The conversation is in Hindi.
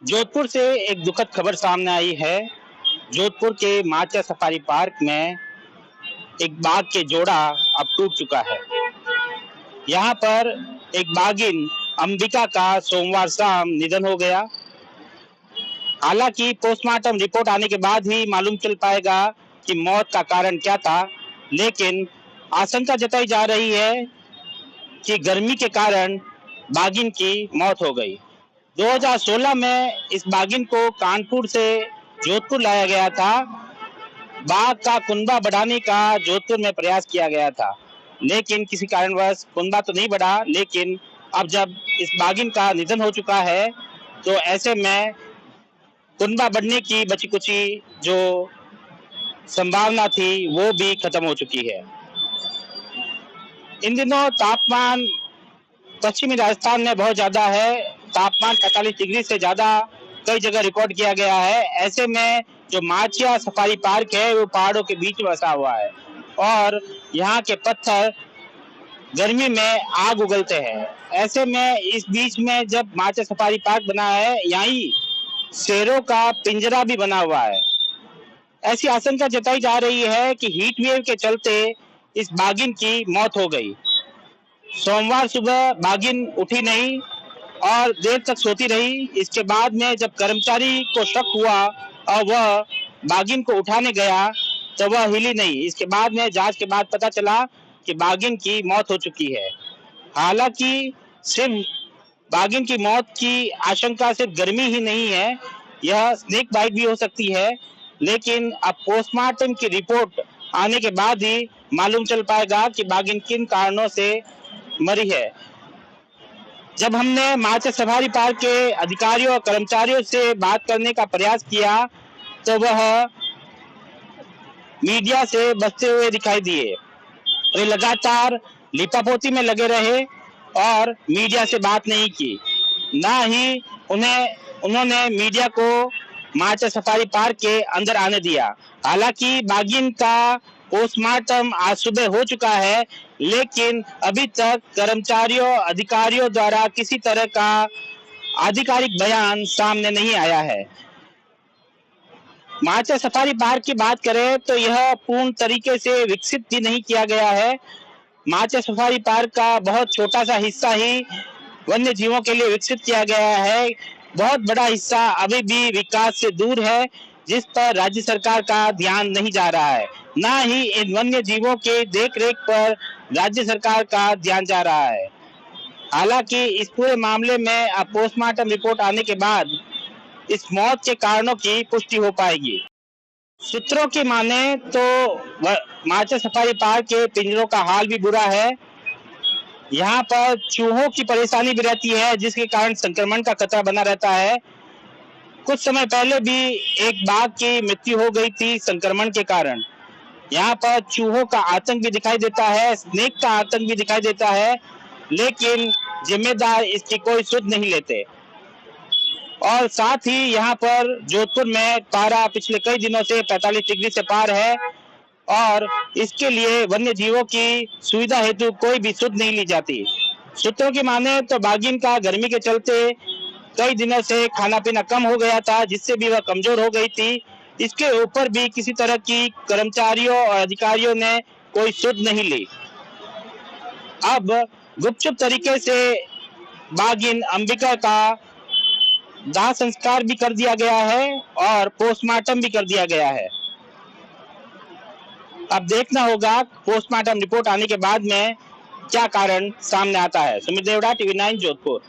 जोधपुर से एक दुखद खबर सामने आई है। जोधपुर के माचा सफारी पार्क में एक बाघ के जोड़ा अब टूट चुका है। यहाँ पर एक बाघिन अंबिका का सोमवार शाम निधन हो गया। हालांकि पोस्टमार्टम रिपोर्ट आने के बाद ही मालूम चल पाएगा कि मौत का कारण क्या था, लेकिन आशंका जताई जा रही है कि गर्मी के कारण बाघिन की मौत हो गई। 2016 में इस बाघिन को कानपुर से जोधपुर लाया गया था। बाघ का कुनबा बढ़ाने का जोधपुर में प्रयास किया गया था, लेकिन किसी कारणवश कुनबा तो नहीं बढ़ा। लेकिन अब जब इस बाघिन का निधन हो चुका है, तो ऐसे में कुनबा बढ़ने की बची कुची जो संभावना थी वो भी खत्म हो चुकी है। इन दिनों तापमान पश्चिमी राजस्थान में बहुत ज्यादा है। तापमान 45 डिग्री से ज्यादा कई जगह रिकॉर्ड किया गया है। ऐसे में जो माचिया सफारी पार्क है वो पहाड़ों के बीच में बसा हुआ है और यहाँ के पत्थर गर्मी में आग उगलते हैं। ऐसे में इस बीच में जब माचिया सफारी पार्क बना है, यहीं शेरों का पिंजरा भी बना हुआ है। ऐसी आशंका जताई जा रही है कि हीट वेव के चलते इस बाघिन की मौत हो गई। सोमवार सुबह बाघिन उठी नहीं और देर तक सोती रही। इसके बाद में जब कर्मचारी को शक हुआ और वह बाघिन को उठाने गया तो वह हिली नहीं। इसके बाद में जांच के बाद पता चला कि बाघिन की मौत हो चुकी है। हालांकि सिर्फ बाघिन की मौत की आशंका सिर्फ गर्मी ही नहीं है, यह स्नेक बाइट भी हो सकती है। लेकिन अब पोस्टमार्टम की रिपोर्ट आने के बाद ही मालूम चल पाएगा कि बाघिन किन कारणों से मरी है। जब हमने माचा सफारी पार्क के अधिकारियों और कर्मचारियों से बात करने का प्रयास किया तो वह मीडिया से बचते हुए दिखाई दिए। वे लगातार लिपापोती में लगे रहे और मीडिया से बात नहीं की। ना ही उन्होंने मीडिया को माचा सफारी पार्क के अंदर आने दिया। हालांकि बाघिन का पोस्टमार्टम आज सुबह हो चुका है, लेकिन अभी तक कर्मचारियों अधिकारियों द्वारा किसी तरह का आधिकारिक बयान सामने नहीं आया है। माचा सफारी पार्क की बात करें तो यह पूर्ण तरीके से विकसित भी नहीं किया गया है। माचा सफारी पार्क का बहुत छोटा सा हिस्सा ही वन्य जीवों के लिए विकसित किया गया है। बहुत बड़ा हिस्सा अभी भी विकास से दूर है, जिस पर राज्य सरकार का ध्यान नहीं जा रहा है। ना ही इन वन्य जीवों के देख रेख पर राज्य सरकार का ध्यान जा रहा है। हालांकि इस पूरे मामले में अब पोस्टमार्टम रिपोर्ट आने के बाद इस मौत के कारणों की पुष्टि हो पाएगी। सूत्रों की माने तो माचा सफारी पार्क के पिंजरों का हाल भी बुरा है। यहाँ पर चूहों की परेशानी भी रहती है, जिसके कारण संक्रमण का खतरा बना रहता है। कुछ समय पहले भी एक बाघ की मृत्यु हो गई थी संक्रमण के कारण। यहाँ पर चूहों का आतंक भी दिखाई देता है, स्नेक का आतंक भी दिखाई देता है, लेकिन जिम्मेदार इसकी कोई सुध नहीं लेते। और साथ ही यहाँ पर जोधपुर में पारा पिछले कई दिनों से 45 डिग्री से पार है और इसके लिए वन्य जीवों की सुविधा हेतु कोई भी सुध नहीं ली जाती। सूत्रों की माने तो बाघिन का गर्मी के चलते कई दिनों से खाना पीना कम हो गया था, जिससे भी वह कमजोर हो गई थी। इसके ऊपर भी किसी तरह की कर्मचारियों और अधिकारियों ने कोई सुध नहीं ली। अब गुपचुप तरीके से बाघिन अंबिका का दाह संस्कार भी कर दिया गया है और पोस्टमार्टम भी कर दिया गया है। अब देखना होगा पोस्टमार्टम रिपोर्ट आने के बाद में क्या कारण सामने आता है। सुमित देवड़ा, टीवी 9 जोधपुर।